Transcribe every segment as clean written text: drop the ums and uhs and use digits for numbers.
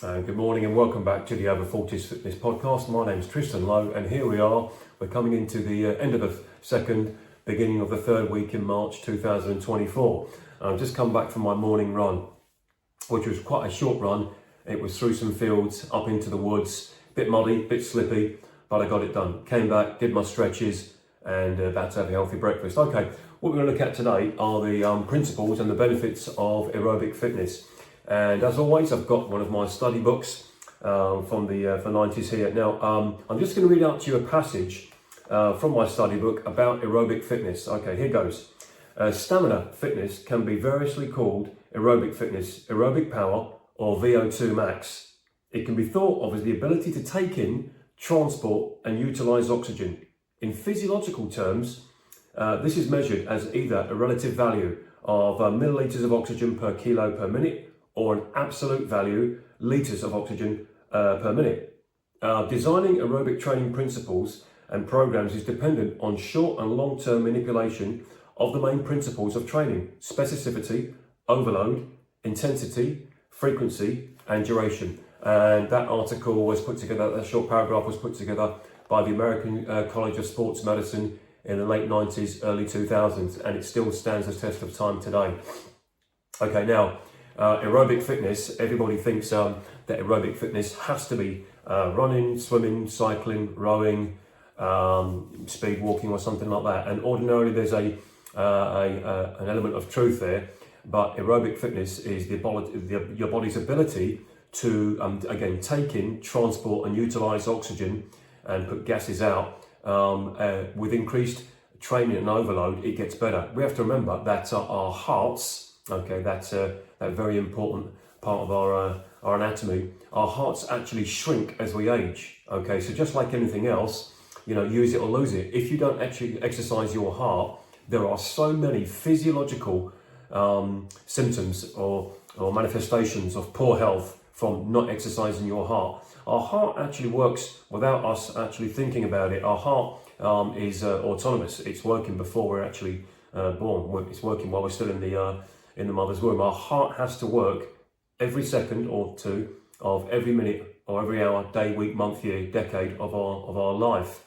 Good morning and welcome back to the Over 40s Fitness Podcast. My name's Tristan Lowe and here we are. We're coming into the end of the second, beginning of the third week in March 2024. I've just come back from my morning run, which was quite a short run. It was through some fields, up into the woods, a bit muddy, a bit slippy, but I got it done. Came back, did my stretches and about to have a healthy breakfast. Okay, what we're going to look at today are the principles and the benefits of aerobic fitness. And as always, I've got one of my study books from the 90s here. Now, I'm just going to read out to you a passage from my study book about aerobic fitness. Okay, here goes. Stamina fitness can be variously called aerobic fitness, aerobic power, or VO2 max. It can be thought of as the ability to take in, transport, and utilize oxygen. In physiological terms, this is measured as either a relative value of milliliters of oxygen per kilo per minute, or an absolute value, litres of oxygen per minute. Designing aerobic training principles and programs is dependent on short and long-term manipulation of the main principles of training: specificity, overload, intensity, frequency, and duration. And that article was put together, that short paragraph was put together by the American College of Sports Medicine in the late 90s, early 2000s, and it still stands the test of time today. Okay, now, aerobic fitness, everybody thinks that aerobic fitness has to be running, swimming, cycling, rowing, speed walking or something like that. And ordinarily there's an element of truth there, but aerobic fitness is your body's ability to, again, take in, transport and utilize oxygen and put gases out. With increased training and overload, it gets better. We have to remember that our hearts, okay, that's that very important part of our anatomy. Our hearts actually shrink as we age. Okay, so just like anything else, use it or lose it. If you don't actually exercise your heart, there are so many physiological symptoms or manifestations of poor health from not exercising your heart. Our heart actually works without us actually thinking about it. Our heart is autonomous. It's working before we're actually born. It's working while we're still in the mother's womb. Our heart has to work every second or two of every minute or every hour, day, week, month, year, decade of our life,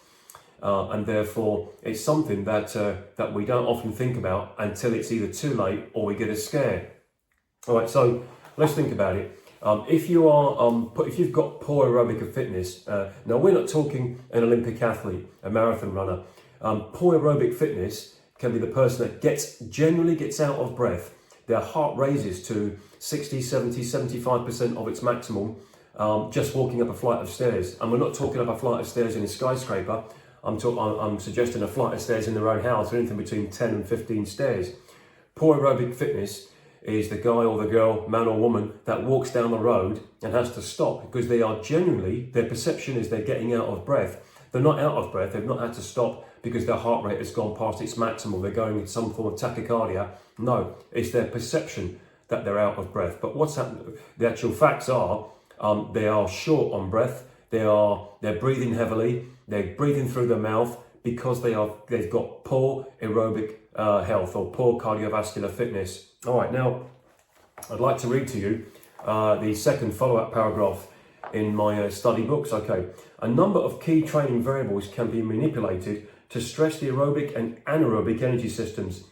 and therefore it's something that we don't often think about until it's either too late or we get a scare. All right, so let's think about it. If you've got poor aerobic fitness, now we're not talking an Olympic athlete, a marathon runner. Poor aerobic fitness can be the person that generally gets out of breath. Their heart raises to 60, 70, 75% of its maximum just walking up a flight of stairs. And we're not talking up a flight of stairs in a skyscraper. I'm suggesting a flight of stairs in their own house, or anything between 10 and 15 stairs. Poor aerobic fitness is the guy or the girl, man or woman, that walks down the road and has to stop because they are genuinely, their perception is they're getting out of breath. They're not out of breath, they've not had to stop because their heart rate has gone past its maximum, they're going in some form of tachycardia. No, it's their perception that they're out of breath. But what's happening, the actual facts are, they are short on breath, they're breathing heavily, they're breathing through their mouth because they've got poor aerobic health or poor cardiovascular fitness. All right, now I'd like to read to you the second follow-up paragraph in my study books. Okay, a number of key training variables can be manipulated to stress the aerobic and anaerobic energy systems,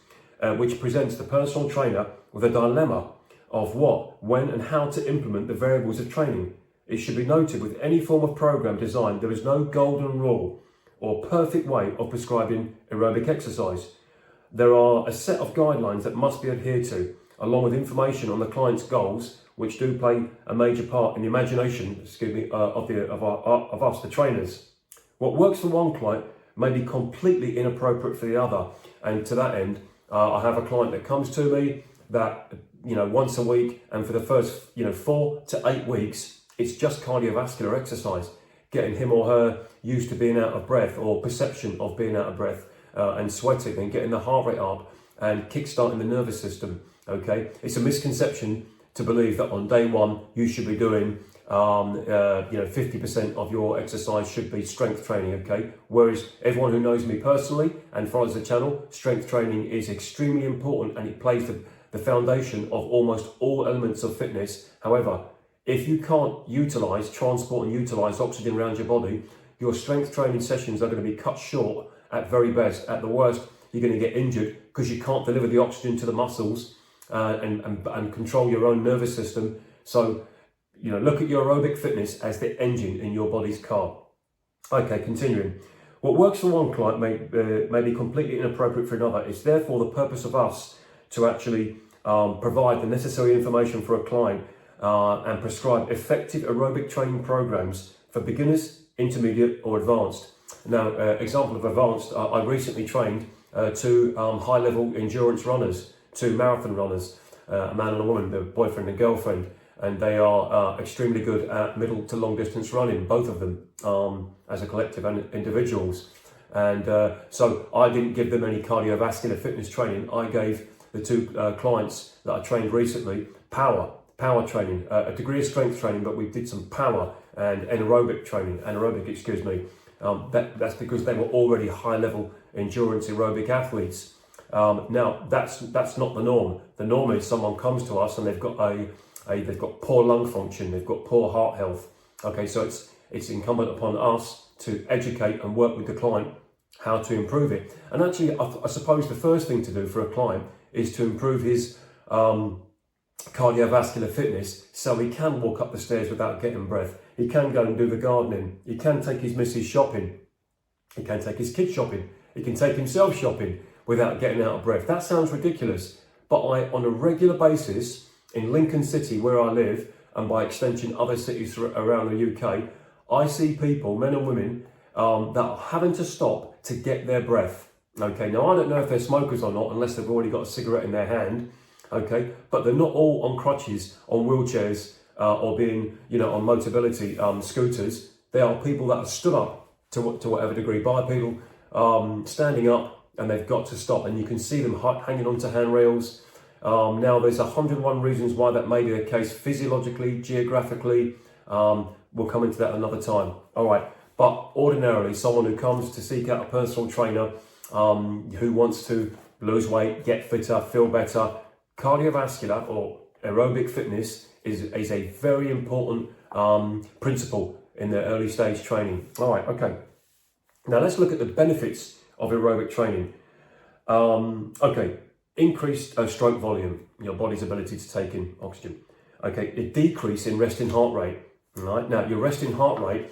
which presents the personal trainer with a dilemma of what, when and how to implement the variables of training. It should be noted with any form of program design, there is no golden rule or perfect way of prescribing aerobic exercise. There are a set of guidelines that must be adhered to, along with information on the client's goals, which do play a major part in the imagination, of us, the trainers. What works for one client may be completely inappropriate for the other. And to that end, I have a client that comes to me that, once a week, and for the first, 4 to 8 weeks, it's just cardiovascular exercise, getting him or her used to being out of breath or perception of being out of breath. And sweating and getting the heart rate up and kickstarting the nervous system. Okay, it's a misconception to believe that on day one you should be doing 50% of your exercise should be strength training, okay? Whereas everyone who knows me personally and follows the channel, strength training is extremely important and it plays the foundation of almost all elements of fitness. However, If you can't transport and utilize oxygen around your body, your strength training sessions are going to be cut short at very best. At the worst, you're going to get injured because you can't deliver the oxygen to the muscles and control your own nervous system. So, look at your aerobic fitness as the engine in your body's car. Okay, continuing. What works for one client may be completely inappropriate for another. It's therefore the purpose of us to actually provide the necessary information for a client and prescribe effective aerobic training programs for beginners, intermediate or advanced. Now, example of advanced, I recently trained two high-level endurance runners, two marathon runners, a man and a woman, their boyfriend and girlfriend, and they are extremely good at middle to long distance running, both of them, as a collective and individuals. And so I didn't give them any cardiovascular fitness training. I gave the two clients that I trained recently power training, a degree of strength training, but we did some power and anaerobic training, that's because they were already high-level endurance aerobic athletes. Now, that's not the norm. The norm is someone comes to us and they've got they've got poor lung function, they've got poor heart health. Okay, so it's incumbent upon us to educate and work with the client how to improve it. And actually, I suppose the first thing to do for a client is to improve his cardiovascular fitness so he can walk up the stairs without getting breath. He can go and do the gardening. He can take his missus shopping. He can take his kids shopping. He can take himself shopping without getting out of breath. That sounds ridiculous, but on a regular basis in Lincoln City, where I live, and by extension other cities around the UK, I see people, men and women, that are having to stop to get their breath. Okay, now I don't know if they're smokers or not, unless they've already got a cigarette in their hand. Okay, but they're not all on crutches, on wheelchairs, or being, on mobility scooters. They are people that are stood up to whatever degree by people standing up, and they've got to stop. And you can see them hanging onto handrails. Now, there's 101 reasons why that may be the case physiologically, geographically. We'll come into that another time. All right, but ordinarily, someone who comes to seek out a personal trainer who wants to lose weight, get fitter, feel better, cardiovascular or aerobic fitness is a very important principle in the early stage training. All right, okay. Now let's look at the benefits of aerobic training. Okay, increased stroke volume, your body's ability to take in oxygen. Okay, a decrease in resting heart rate. All right, now your resting heart rate,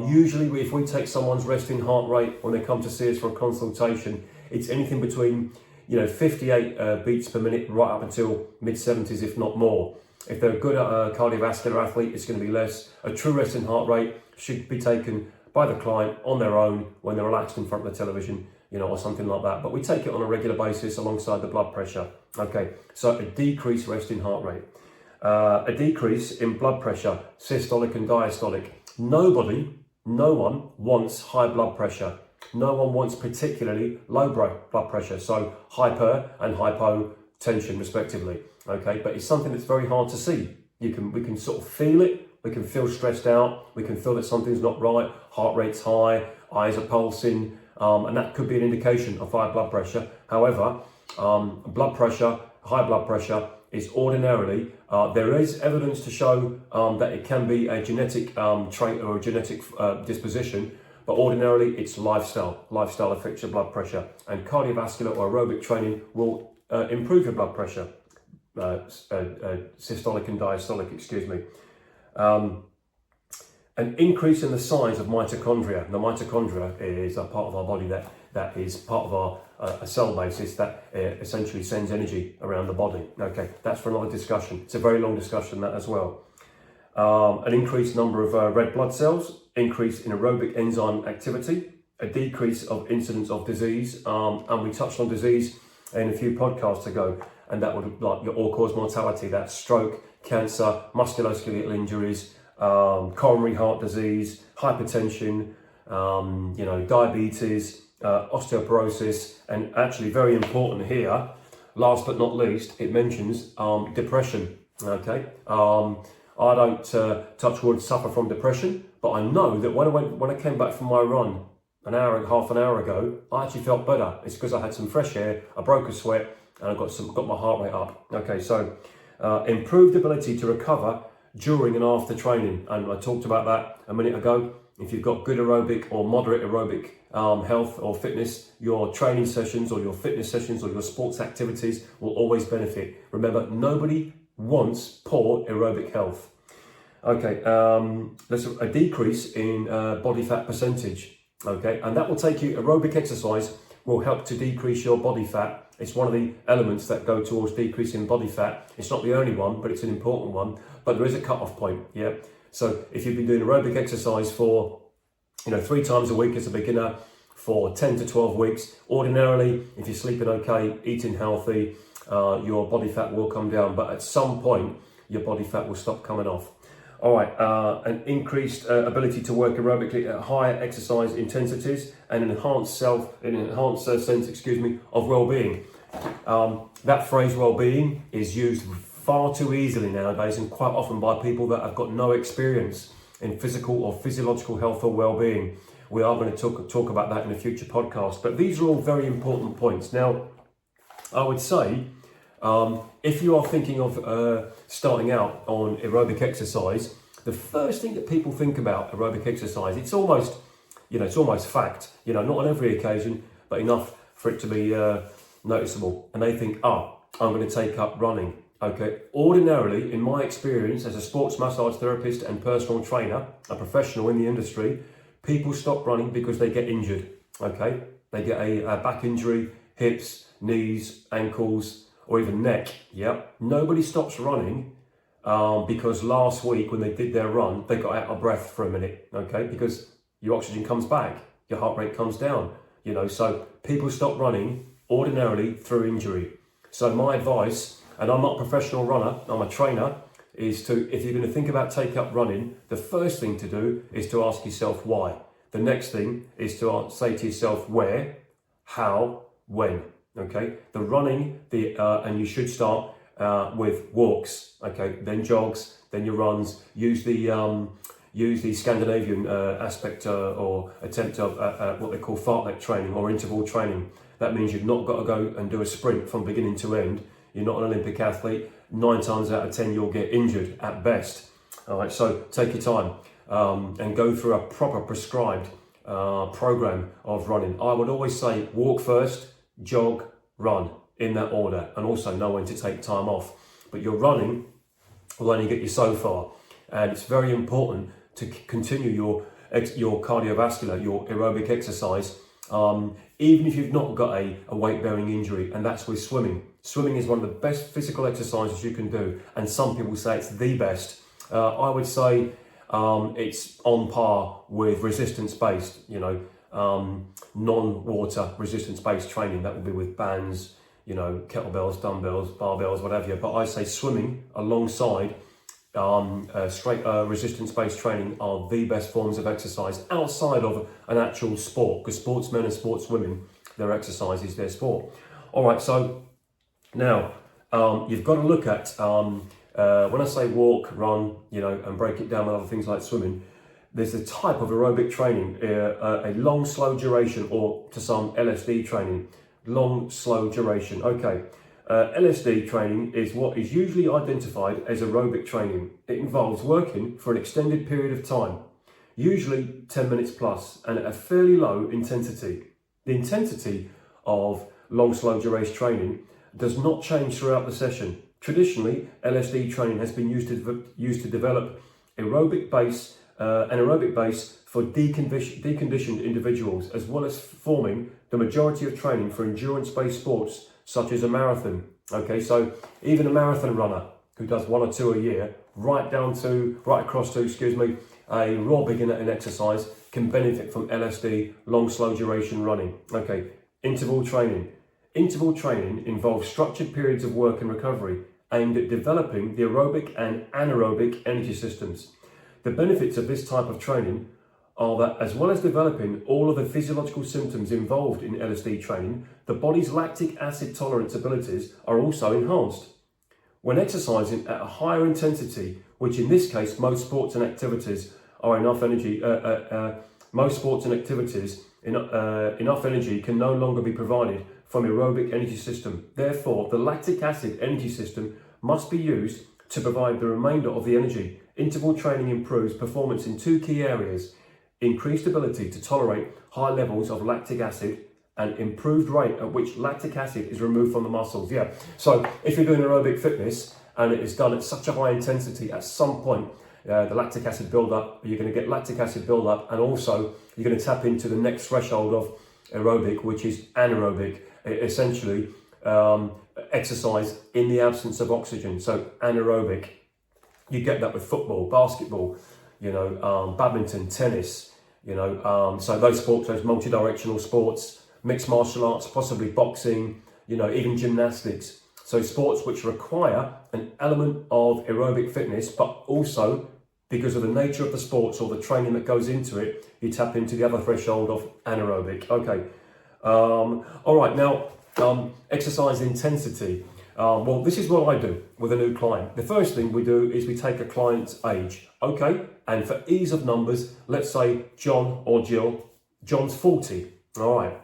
usually if we take someone's resting heart rate when they come to see us for a consultation, it's anything between 58 beats per minute right up until mid-70s, if not more. If they're a good cardiovascular athlete, it's going to be less. A true resting heart rate should be taken by the client on their own when they're relaxed in front of the television, or something like that. But we take it on a regular basis alongside the blood pressure. Okay, so a decreased resting heart rate. A decrease in blood pressure, systolic and diastolic. No one wants high blood pressure. No one wants particularly low blood pressure, so hyper and hypotension respectively. Okay, but it's something that's very hard to see. We can sort of feel it. We can feel stressed out. We can feel that something's not right. Heart rate's high, eyes are pulsing, and that could be an indication of high blood pressure. However, high blood pressure is ordinarily, there is evidence to show that it can be a genetic trait or a genetic disposition, but ordinarily it's lifestyle. Lifestyle affects your blood pressure, and cardiovascular or aerobic training will improve your blood pressure, systolic and diastolic, excuse me. An increase in the size of mitochondria. The mitochondria is a part of our body that is part of our a cell basis that essentially sends energy around the body. Okay, that's for another discussion. It's a very long discussion, that as well. An increased number of red blood cells, increase in aerobic enzyme activity, a decrease of incidence of disease, and we touched on disease in a few podcasts ago, and that would like your all-cause mortality, that's stroke, cancer, musculoskeletal injuries, coronary heart disease, hypertension, diabetes, osteoporosis, and actually very important here, last but not least, it mentions depression. Okay, I don't touch wood suffer from depression, but I know that when I came back from my run half an hour ago, I actually felt better. It's because I had some fresh air, I broke a sweat, and I got my heart rate up. Okay, so improved ability to recover during and after training. And I talked about that a minute ago. If you've got good aerobic or moderate aerobic health or fitness, your training sessions or your fitness sessions or your sports activities will always benefit. Remember, nobody wants poor aerobic health. Okay, there's a decrease in body fat percentage. Okay, and that will take you, aerobic exercise will help to decrease your body fat. It's one of the elements that go towards decreasing body fat. It's not the only one, but it's an important one. But there is a cut-off point, yeah? So if you've been doing aerobic exercise for, 3 times a week as a beginner for 10 to 12 weeks, ordinarily, if you're sleeping okay, eating healthy, your body fat will come down. But at some point, your body fat will stop coming off. All right, an increased ability to work aerobically at higher exercise intensities and an enhanced sense, of well-being. That phrase well-being is used far too easily nowadays and quite often by people that have got no experience in physical or physiological health or well-being. We are going to talk about that in a future podcast, but these are all very important points. Now, I would say, if you are thinking of starting out on aerobic exercise, the first thing that people think about aerobic exercise, it's almost fact, not on every occasion, but enough for it to be noticeable. And they think, I'm going to take up running. Okay, ordinarily, in my experience as a sports massage therapist and personal trainer, a professional in the industry, people stop running because they get injured. Okay, they get a back injury, hips, knees, ankles, or even neck. Yeah, nobody stops running because last week when they did their run, they got out of breath for a minute. Okay, because your oxygen comes back, your heart rate comes down. So people stop running ordinarily through injury. So my advice, and I'm not a professional runner, I'm a trainer, is if you're going to think about take up running, the first thing to do is to ask yourself why. The next thing is to say to yourself where, how, when. Okay, the running, and you should start with walks. Okay, then jogs, then your runs. Use the Scandinavian aspect or attempt of what they call fartlek training or interval training. That means you've not got to go and do a sprint from beginning to end. You're not an Olympic athlete. 9 times out of 10, you'll get injured at best. All right, so take your time and go through a proper prescribed program of running. I would always say walk first, jog, run in that order, and also know when to take time off. But your running will only get you so far, and it's very important to continue your cardiovascular, your aerobic exercise, even if you've not got a weight-bearing injury, and that's with swimming. Swimming is one of the best physical exercises you can do, and some people say it's the best. I would say it's on par with resistance-based, non-water resistance-based training. That would be with bands, kettlebells, dumbbells, barbells, whatever. But I say swimming alongside straight resistance-based training are the best forms of exercise outside of an actual sport, because sportsmen and sportswomen, their exercise is their sport. All right, so now you've got to look at when I say walk, run, and break it down with other things like swimming. There's a type of aerobic training, a long, slow duration, or to some LSD training, long, slow duration. Okay. LSD training is what is usually identified as aerobic training. It involves working for an extended period of time, usually 10 minutes plus, and at a fairly low intensity. The intensity of long, slow duration training does not change throughout the session. Traditionally, LSD training has been used to develop an aerobic base for deconditioned individuals, as well as forming the majority of training for endurance-based sports such as a marathon. Okay, so even a marathon runner who does 1 or 2 a year, right across to a raw beginner in exercise can benefit from LSD, long, slow duration running. Okay, interval training. Interval training involves structured periods of work and recovery aimed at developing the aerobic and anaerobic energy systems. The benefits of this type of training are that, as well as developing all of the physiological symptoms involved in LSD training, the body's lactic acid tolerance abilities are also enhanced. When exercising at a higher intensity, which in this case most sports and activities are enough energy, enough energy can no longer be provided from aerobic energy system. Therefore, the lactic acid energy system must be used to provide the remainder of the energy. Interval training improves performance in 2 key areas: increased ability to tolerate high levels of lactic acid and improved rate at which lactic acid is removed from the muscles. Yeah, so if you're doing aerobic fitness and it is done at such a high intensity, at some point the lactic acid build-up, you're going to get lactic acid build-up, and also you're going to tap into the next threshold of aerobic, which is anaerobic, essentially exercise in the absence of oxygen. So anaerobic, you get that with football, basketball, badminton, tennis, so those sports, those multi-directional sports, mixed martial arts, possibly boxing, even gymnastics. So sports which require an element of aerobic fitness, but also because of the nature of the sports or the training that goes into it, you tap into the other threshold of anaerobic. Okay. All right. Now, exercise intensity. Well, this is what I do with a new client. The first thing we do is we take a client's age. Okay. And for ease of numbers, let's say John or Jill. John's 40. All right.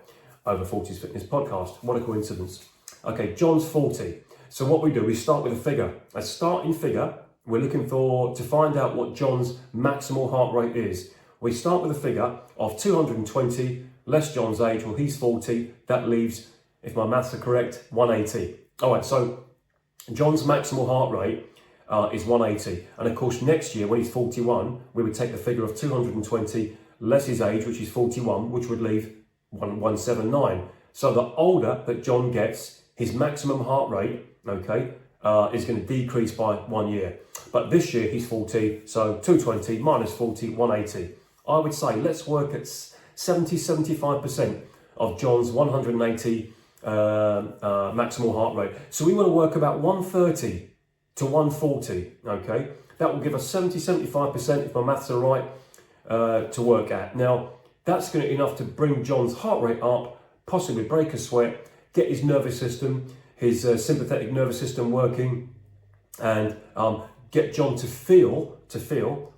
Over 40s Fitness Podcast. What a coincidence. Okay, John's 40. So what we do, we start with a figure. A starting figure, we're looking to find out what John's maximal heart rate is. We start with a figure of 220, less John's age. Well, he's 40. That leaves, if my maths are correct, 180. All right, so John's maximal heart rate is 180. And of course, next year, when he's 41, we would take the figure of 220, less his age, which is 41, which would leave 179. So the older that John gets, his maximum heart rate, is going to decrease by 1 year. But this year he's 40, so 220 minus 40, 180. I would say let's work at 75% of John's 180 maximal heart rate. So we want to work about 130 to 140, okay? That will give us 75%, if my maths are right, to work at. Now, that's going to be enough to bring John's heart rate up, possibly break a sweat, get his nervous system, his sympathetic nervous system working, and get John to feel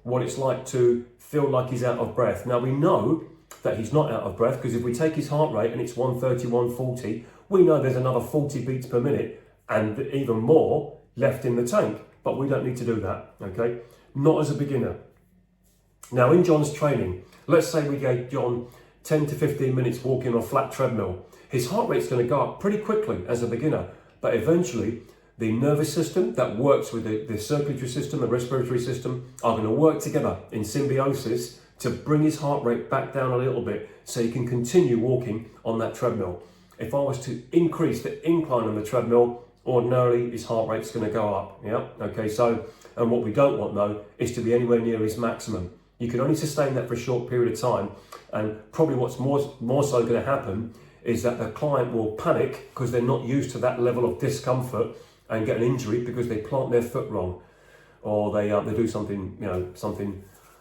what it's like to feel like he's out of breath. Now we know that he's not out of breath, because if we take his heart rate and it's 130, 140, we know there's another 40 beats per minute and even more left in the tank, but we don't need to do that, okay? Not as a beginner. Now in John's training, let's say we gave John 10 to 15 minutes walking on a flat treadmill. His heart rate's going to go up pretty quickly as a beginner, but eventually the nervous system that works with the circulatory system, the respiratory system, are going to work together in symbiosis to bring his heart rate back down a little bit so he can continue walking on that treadmill. If I was to increase the incline on the treadmill, ordinarily his heart rate's going to go up. Yeah, okay, so, and what we don't want though is to be anywhere near his maximum. You can only sustain that for a short period of time, and probably what's more so going to happen is that the client will panic because they're not used to that level of discomfort and get an injury because they plant their foot wrong, or they do something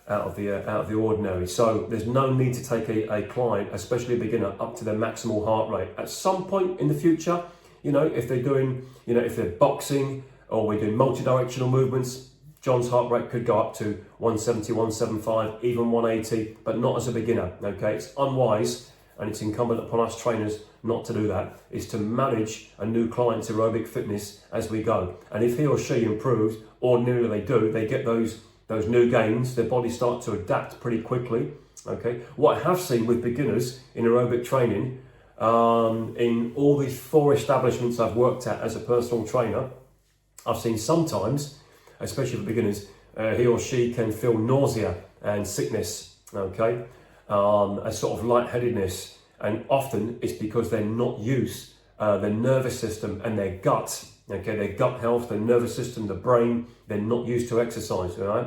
out of the ordinary. So there's no need to take a client, especially a beginner, up to their maximal heart rate. At some point in the future, if they're doing, if they're boxing or we're doing multi-directional movements, John's heart rate could go up to 170, 175, even 180, but not as a beginner, okay? It's unwise, and it's incumbent upon us trainers not to do that, is to manage a new client's aerobic fitness as we go. And if he or she improves, ordinarily they get those new gains, their bodies start to adapt pretty quickly, okay? What I have seen with beginners in aerobic training, in all these 4 establishments I've worked at as a personal trainer, I've seen sometimes, especially for beginners, he or she can feel nausea and sickness, okay? A sort of lightheadedness, and often it's because they're not used, their nervous system and their gut, okay, their gut health, their nervous system, the brain, they're not used to exercise, all right?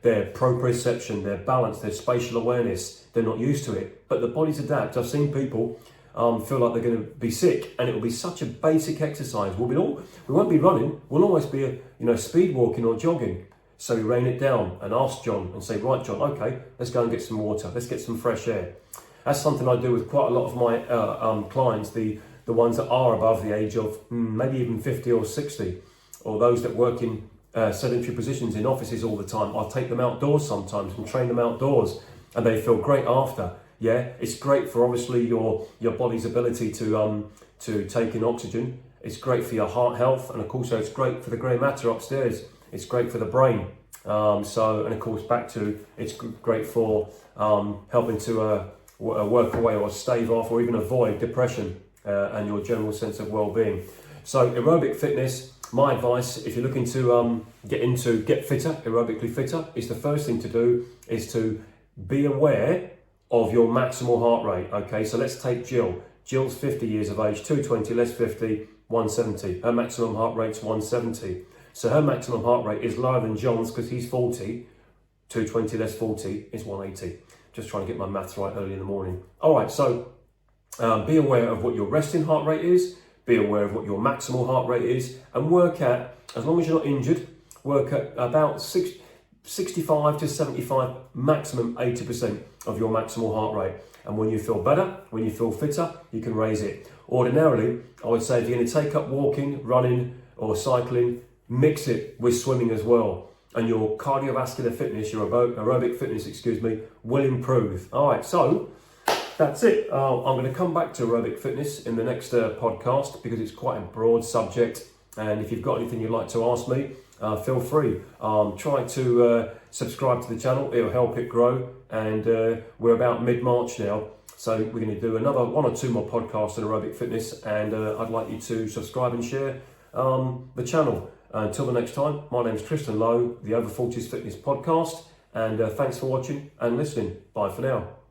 Their proprioception, their balance, their spatial awareness, they're not used to it, but the bodies adapt. I've seen people feel like they're going to be sick, and it will be such a basic exercise. We won't be running, we'll almost be speed walking or jogging. So we rein it down and ask John and say, right, John, okay, let's go and get some water. Let's get some fresh air. That's something I do with quite a lot of my clients, the ones that are above the age of maybe even 50 or 60, or those that work in sedentary positions in offices all the time. I'll take them outdoors sometimes and train them outdoors, and they feel great after. Yeah, it's great for obviously your body's ability to take in oxygen. It's great for your heart health, and of course it's great for the grey matter upstairs. It's great for the brain. And of course, back to it's great for helping to work away or stave off or even avoid depression and your general sense of well-being. So aerobic fitness, my advice, if you're looking to get fitter, aerobically fitter, is the first thing to do is to be aware of your maximal heart rate. Okay, so let's take Jill. Jill's 50 years of age, 220 less 50, 170. Her maximum heart rate's 170. So her maximum heart rate is lower than John's because he's 40. 220 less 40 is 180. Just trying to get my maths right early in the morning. All right, so be aware of what your resting heart rate is, be aware of what your maximal heart rate is, and work at, as long as you're not injured, work at about 65 to 75, maximum 80% of your maximal heart rate. And when you feel better, when you feel fitter, you can raise it. Ordinarily, I would say if you're going to take up walking, running, or cycling, mix it with swimming as well. And your cardiovascular fitness, your aerobic fitness, will improve. All right, so that's it. I'm going to come back to aerobic fitness in the next podcast because it's quite a broad subject. And if you've got anything you'd like to ask me, feel free. Try to subscribe to the channel. It'll help it grow. And we're about mid-March now. So we're going to do another 1 or 2 more podcasts on aerobic fitness. And I'd like you to subscribe and share the channel. Until the next time, my name's Tristan Lowe, the Over 40s Fitness Podcast. And thanks for watching and listening. Bye for now.